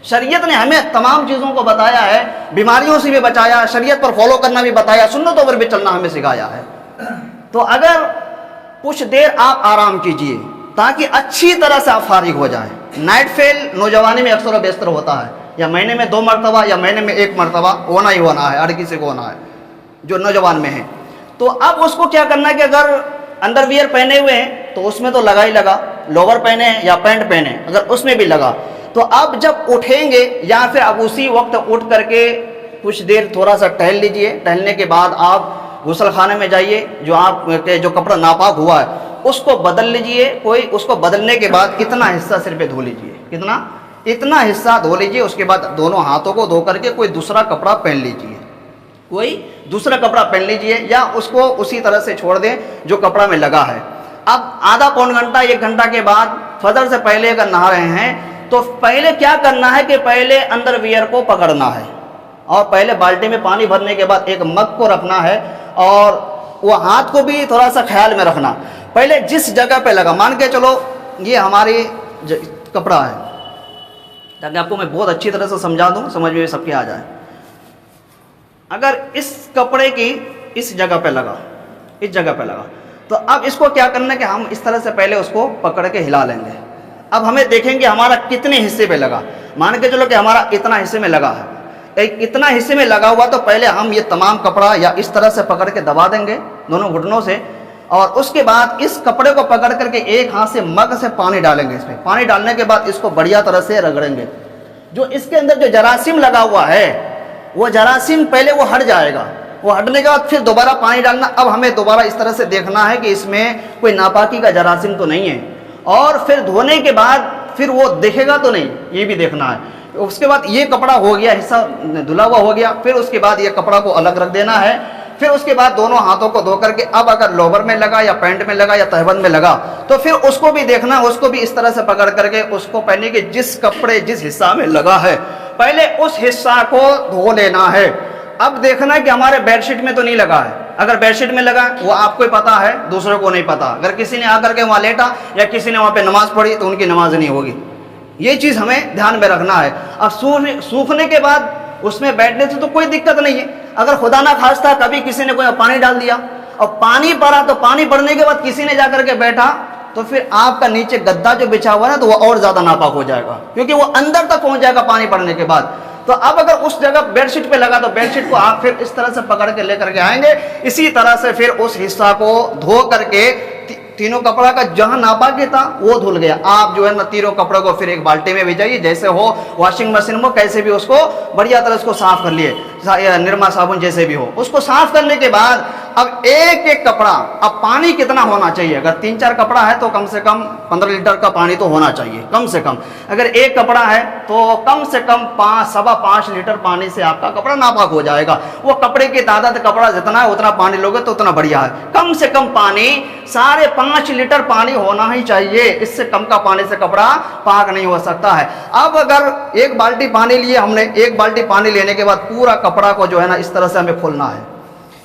शरीयत ने हमें तमाम चीज़ों को बताया है, बीमारियों से भी बचाया, शरीयत पर फॉलो करना भी बताया, सुन्नतों पर भी चलना हमें सिखाया है। तो अगर कुछ देर आप आराम कीजिए ताकि अच्छी तरह से आप फारिग हो जाएं। नाइट फेल नौजवानी में अक्सर बेहतर होता है, या महीने में 2 मरतबा या महीने में 1 मरतबा होना ही होना है, हर किसी को होना है जो नौजवान में है। तो अब उसको क्या करना है कि अगर अंडरवियर पहने हुए हैं तो उसमें तो लगा ही लगा, लोअर पहने हैं या पैंट पहने अगर उसमें भी लगा, तो अब जब उठेंगे या फिर अब उसी वक्त उठ करके कुछ देर थोड़ा सा टहल लीजिए। टहलने के बाद आप गुसल खाने में जाइए, जो आप जो कपड़ा नापाक हुआ है उसको बदल लीजिए। कोई उसको बदलने के बाद इतना हिस्सा सिर पे धो लीजिए, इतना हिस्सा धो लीजिए। उसके बाद दोनों हाथों को धो करके कोई दूसरा कपड़ा पहन लीजिए, कोई दूसरा कपड़ा पहन लीजिए, या उसको उसी तरह से छोड़ दें जो कपड़ा में लगा है। अब आधा पौन घंटा 1 घंटा के बाद फजर से पहले अगर नहा रहे हैं तो पहले क्या करना है कि पहले अंडरवियर को पकड़ना है और पहले बाल्टी में पानी भरने के बाद एक मग को रखना है और वो हाथ को भी थोड़ा सा ख्याल में रखना। पहले जिस जगह पे लगा, मान के चलो ये हमारी कपड़ा है, ताकि आपको मैं बहुत अच्छी तरह से समझा दूं, समझ में सबके आ जाए। अगर इस कपड़े की इस जगह पे लगा, इस जगह पे लगा, तो अब इसको क्या करना है कि हम इस तरह से पहले उसको पकड़ के हिला लेंगे। अब हमें देखेंगे हमारा कितने हिस्से पे लगा। मान के चलो कि हमारा इतना हिस्से में लगा है, इतना हिस्से में लगा हुआ, तो पहले हम ये तमाम कपड़ा या इस तरह से पकड़ के दबा देंगे दोनों घुटनों से, और उसके बाद इस कपड़े को पकड़ करके एक हाथ से मग से पानी डालेंगे। इसमें पानी डालने के बाद इसको बढ़िया तरह से रगड़ेंगे। जो इसके अंदर जो जरासीम लगा हुआ है वो जरासीम पहले वो हट जाएगा। वो हटने के बाद फिर दोबारा पानी डालना। अब हमें दोबारा इस तरह से देखना है कि इसमें कोई नापाकी का जरासीम तो नहीं है, और फिर धोने के बाद फिर वो दिखेगा तो नहीं, ये भी देखना है। उसके बाद ये कपड़ा हो गया, हिस्सा धुला हुआ हो गया, फिर उसके बाद ये कपड़ा को अलग रख देना है। फिर उसके बाद दोनों हाथों को धो करके अब अगर लोवर में लगा या पैंट में लगा या तहबंद में लगा तो फिर उसको भी देखना, उसको भी इस तरह से पकड़ करके उसको पहने के जिस कपड़े जिस हिस्सा में लगा है पहले उस हिस्सा को धो लेना है। अब देखना है कि हमारे बेडशीट में तो नहीं लगा है। अगर बेडशीट में लगा वो आपको ही पता है, दूसरों को नहीं पता। अगर किसी ने आकर के वहाँ लेटा या किसी ने वहाँ पे नमाज पढ़ी तो उनकी नमाज नहीं होगी। ये चीज़ हमें ध्यान में रखना है। अब सूखने के बाद उसमें बैठने से तो कोई दिक्कत नहीं है। अगर खुदा ना खास्ता कभी किसी ने कोई पानी डाल दिया और पानी पड़ा, तो पानी पड़ने के बाद किसी ने जाकर के बैठा तो फिर आपका नीचे गद्दा जो बिछा हुआ है ना, तो वो और ज़्यादा नापाक हो जाएगा, क्योंकि वो अंदर तक पहुंच जाएगा पानी पड़ने के बाद। तो अब अगर उस जगह बेडशीट पे लगा तो बेडशीट को आप फिर इस तरह से पकड़ के लेकर के आएंगे। इसी तरह से फिर उस हिस्सा को धो करके तीनों कपड़ा का जहां नापाकी था वो धुल गया। आप जो है ना तीनों कपड़ों को फिर एक बाल्टी में भिजाइए, जैसे हो वॉशिंग मशीन में, कैसे भी उसको बढ़िया तरह उसको साफ कर लिए, निरमा साबुन जैसे भी हो। उसको साफ करने के बाद अब एक एक कपड़ा, अब पानी कितना होना चाहिए, अगर 3-4 कपड़ा है तो कम से कम 15 लीटर का पानी तो होना चाहिए कम से कम। अगर एक कपड़ा है तो कम से कम 5-5.25 लीटर पानी से आपका कपड़ा नापाक हो जाएगा। वो कपड़े की तादाद, कपड़ा जितना है उतना पानी लोगे तो उतना बढ़िया है। कम से कम पानी 5.5 लीटर पानी होना ही चाहिए। इससे कम का पानी से कपड़ा पाक नहीं हो सकता है। अब अगर एक बाल्टी पानी लिए हमने, एक बाल्टी पानी लेने के बाद पूरा कपड़ा को जो है ना इस तरह से हमें खोलना है।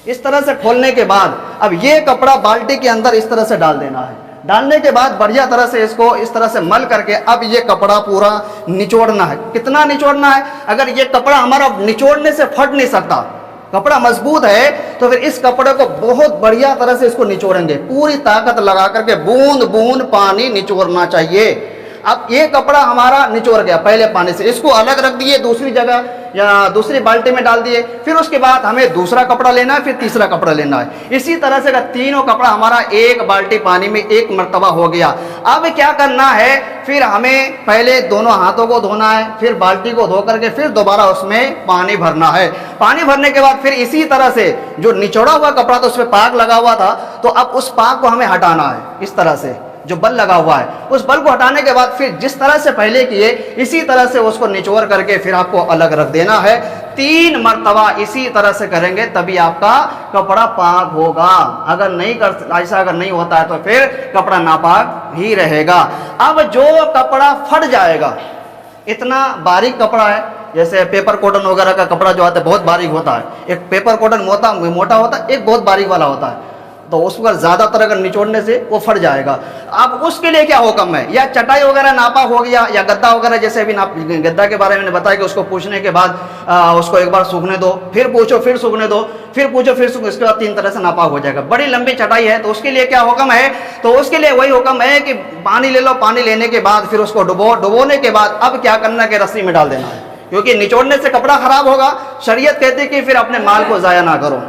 इस तरह से खोलने के बाद अब ये कपड़ा बाल्टी के अंदर इस तरह से डाल देना है। डालने के बाद बढ़िया तरह से इसको इस तरह से मल करके अब ये कपड़ा पूरा निचोड़ना है। कितना निचोड़ना है, अगर ये कपड़ा हमारा निचोड़ने से फट नहीं सकता, कपड़ा मजबूत है, तो फिर इस कपड़े को बहुत बढ़िया तरह से इसको निचोड़ेंगे। पूरी ताकत लगा करके बूंद बूंद पानी निचोड़ना चाहिए। अब ये कपड़ा हमारा निचोड़ गया पहले पानी से, इसको अलग रख दिए, दूसरी जगह या दूसरी बाल्टी में डाल दिए। फिर उसके बाद हमें दूसरा कपड़ा लेना है, फिर तीसरा कपड़ा लेना है। इसी तरह से अगर तीनों कपड़ा हमारा एक बाल्टी पानी में एक मर्तबा हो गया, अब क्या करना है, फिर हमें पहले दोनों हाथों को धोना है, फिर बाल्टी को धो करके फिर दोबारा उसमें पानी भरना है। पानी भरने के बाद फिर इसी तरह से जो निचोड़ा हुआ कपड़ा था उसमें पाक लगा हुआ था, तो अब उस पाक को हमें हटाना है। इस तरह से जो बल लगा हुआ है उस बल को हटाने के बाद फिर जिस तरह से पहले किए इसी तरह से उसको निचोड़ करके फिर आपको अलग रख देना है। 3 मर्तबा इसी तरह से करेंगे तभी आपका कपड़ा पाक होगा। अगर नहीं कर ऐसा अगर नहीं होता है तो फिर कपड़ा नापाक ही रहेगा। अब जो कपड़ा फट जाएगा, इतना बारीक कपड़ा है, जैसे पेपर कॉटन वगैरह का कपड़ा जो आता है बहुत बारीक होता है। एक पेपर कॉटन मोटा होता है, एक बहुत बारीक वाला होता है। तो उस पर ज़्यादातर अगर निचोड़ने से वो फट जाएगा। अब उसके लिए क्या हुक्म है, या चटाई वगैरह नापा हो गया या गद्दा वगैरह, जैसे अभी गद्दा के बारे में मैंने बताया कि उसको पूछने के बाद उसको एक बार सूखने दो, फिर पूछो, फिर सूखने दो, फिर पूछो, फिर सूखो, इसके बाद 3 तरह से नापा हो जाएगा। बड़ी लंबी चटाई है तो उसके लिए क्या हुक्म है, तो उसके लिए वही हुक्म है कि पानी ले लो, पानी लेने के बाद फिर उसको डुबोने के बाद अब क्या करना कि रस्सी में डाल देना है, क्योंकि निचोड़ने से कपड़ा खराब होगा। शरीयत कहती है कि फिर अपने माल को ज़ाया ना करो।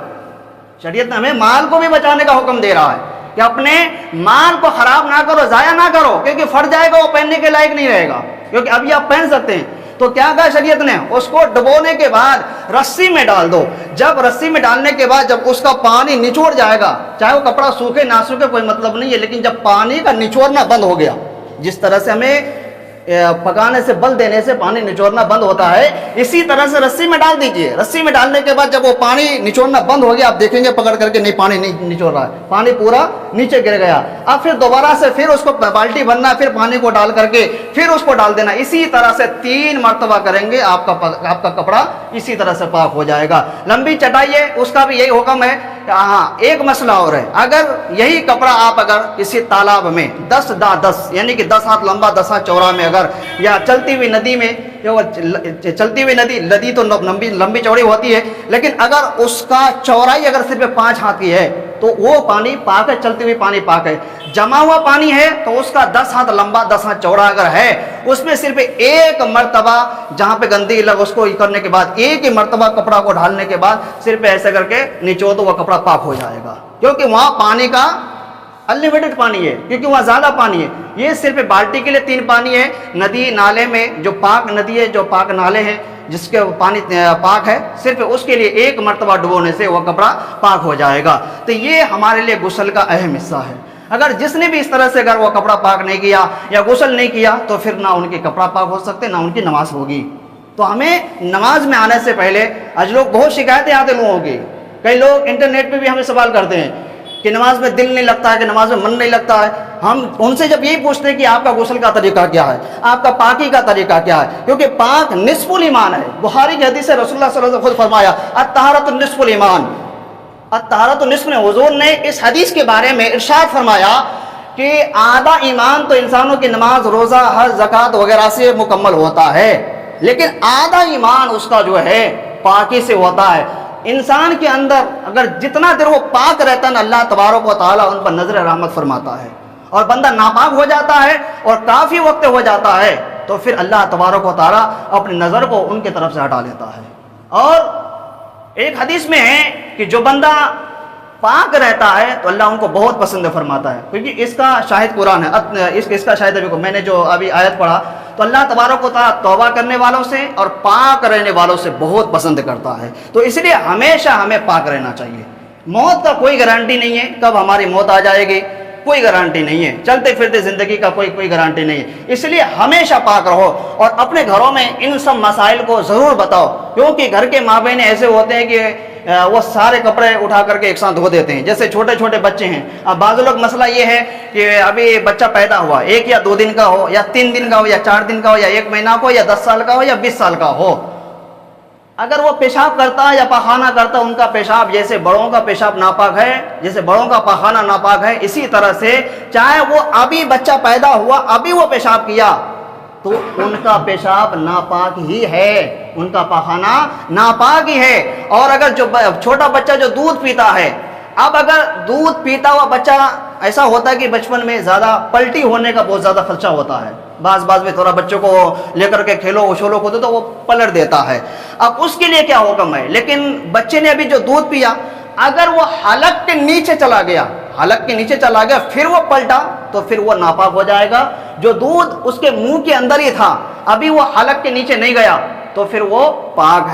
शरीयत ने हमें माल को भी बचाने का हुक्म दे रहा है कि अपने माल को खराब ना करो, ज़ाया ना करो, क्योंकि फट जाएगा, वो पहनने के लायक नहीं रहेगा। क्योंकि अभी आप पहन सकते हैं, तो क्या कहा शरीयत ने, उसको डुबोने के बाद रस्सी में डाल दो। जब रस्सी में डालने के बाद जब उसका पानी निचोड़ जाएगा, चाहे वो कपड़ा सूखे ना सूखे कोई मतलब नहीं है, लेकिन जब पानी का निचोड़ना बंद हो गया, जिस तरह से हमें पकाने से, बल देने से पानी निचोड़ना बंद होता है, इसी तरह से रस्सी में डाल दीजिए। रस्सी में डालने के बाद जब वो पानी निचोड़ना बंद हो गया, आप देखेंगे पकड़ करके नहीं, पानी नहीं निचोड़ रहा है, पानी पूरा नीचे गिर गया। अब फिर दोबारा से फिर उसको बाल्टी भरना, फिर पानी को डाल करके फिर उसको डाल देना। इसी तरह से 3 मरतबा करेंगे, आपका कपड़ा इसी तरह से पाक हो जाएगा। लंबी चटाई है, उसका भी यही हुक्म है। हाँ, एक मसला और है, अगर यही कपड़ा आप अगर किसी तालाब में 10 यानी कि 10 हाथ लंबा 10 हाथ चौड़ा में अगर, या चलती हुई नदी में, चलती हुई नदी तो लंबी चौड़ी होती है, लेकिन अगर उसका चौड़ाई अगर सिर्फ 5 हाथ की है तो वो पानी पाक है, चलती हुई पानी पाक है। जमा हुआ पानी है तो उसका 10 हाथ लंबा 10 हाथ चौड़ा अगर है, उसमें सिर्फ एक मरतबा जहां पे गंदगी लग उसको करने के बाद एक ही मरतबा कपड़ा को ढालने के बाद सिर्फ ऐसे करके निचोड़ तो वह कपड़ा पाक हो जाएगा, क्योंकि वहां पानी का अनलिमिटेड पानी है, क्योंकि वहाँ ज़्यादा पानी है। ये सिर्फ बाल्टी के लिए 3 पानी है। नदी नाले में जो पाक नदी है, जो पाक नाले हैं जिसके पानी पाक है, सिर्फ उसके लिए एक मरतबा डुबोने से वह कपड़ा पाक हो जाएगा। तो ये हमारे लिए गुस्ल का अहम हिस्सा है। अगर जिसने भी इस तरह से अगर वह कपड़ा पाक नहीं किया या गुस्ल नहीं किया तो फिर ना उनके कपड़ा पाक हो सकते, ना उनकी नमाज होगी। तो हमें नमाज में आने से पहले, आज लोग बहुत शिकायतें आते लोगों की, कई लोग इंटरनेट पे भी हमें सवाल करते हैं कि नमाज में दिल नहीं लगता है, कि नमाज में मन नहीं लगता है। हम उनसे जब यही पूछते हैं कि आपका गुस्ल का तरीका क्या है, आपका पाकी का तरीका क्या है, क्योंकि पाक निस्फुल ईमान है। बुखारी की हदीस से रसूलुल्लाह सल्लल्लाहु अलैहि वसल्लम खुद फरमाया, अत्तहारतु निस्फुल ईमान, अत्तहारतु निस्फुल। हुजूर ने इस हदीस के बारे में इरशाद फरमाया कि आधा ईमान तो इंसानों की नमाज, रोज़ा, हज, ज़कात वगैरह से मुकम्मल होता है, लेकिन आधा ईमान उसका जो है पाकी से होता है। इंसान के अंदर अगर जितना देर वो पाक रहता है ना, अल्लाह तबारक व तआला उन पर नजर रहमत फरमाता है, और बंदा नापाक हो जाता है और काफ़ी वक्त हो जाता है तो फिर अल्लाह तबारक व तआला अपनी नज़र को उनके तरफ से हटा लेता है। और एक हदीस में है कि जो बंदा पाक रहता है तो अल्लाह उनको बहुत पसंद फरमाता है, क्योंकि इसका शाहिद कुरान है। इसका शाहिद अभी को मैंने जो अभी आयत पढ़ा, तो अल्लाह तबारक व तआला तौबा करने वालों से और पाक रहने वालों से बहुत पसंद करता है। तो इसलिए हमेशा हमें पाक रहना चाहिए। मौत का कोई गारंटी नहीं है, कब हमारी मौत आ जाएगी कोई गारंटी नहीं है, चलते फिरते ज़िंदगी का कोई गारंटी नहीं है। इसलिए हमेशा पाक रहो और अपने घरों में इन सब मसाइल को ज़रूर बताओ, क्योंकि घर के माँ बहन ऐसे होते हैं कि वो सारे कपड़े उठा करके एक साथ धो देते हैं। जैसे छोटे छोटे बच्चे हैं, अब बाज़ लोग मसला ये है कि अभी बच्चा पैदा हुआ, 1 या 2 दिन का हो, या 3 दिन का हो, या 4 दिन का हो, या 1 महीना का हो, या 10 साल का हो, या 20 साल का हो, अगर वो पेशाब करता है या पाखाना करता है, उनका पेशाब जैसे बड़ों का पेशाब नापाक है, जैसे बड़ों का पाखाना नापाक है, इसी तरह से चाहे वो अभी बच्चा पैदा हुआ अभी वो पेशाब किया तो उनका पेशाब नापाक ही है, उनका पाखाना नापाक ही है। और अगर जो छोटा बच्चा जो दूध पीता है, अब अगर दूध पीता हुआ बच्चा, ऐसा होता है कि बचपन में ज़्यादा पलटी होने का बहुत ज़्यादा खर्चा होता है, बाज में थोड़ा बच्चों को लेकर के खेलो उछलो कूदो तो वो पलट देता है। अब उसके लिए क्या हुक्म है, लेकिन बच्चे ने अभी जो दूध पिया, अगर वो हलक के नीचे चला गया, हलक के नीचे चला गया, फिर वो पलटा तो फिर वो नापाक हो जाएगा। जो दूध उसके मुंह के अंदर ही था, अभी वो हलक के नीचे नहीं गया तो फिर वो पाक है।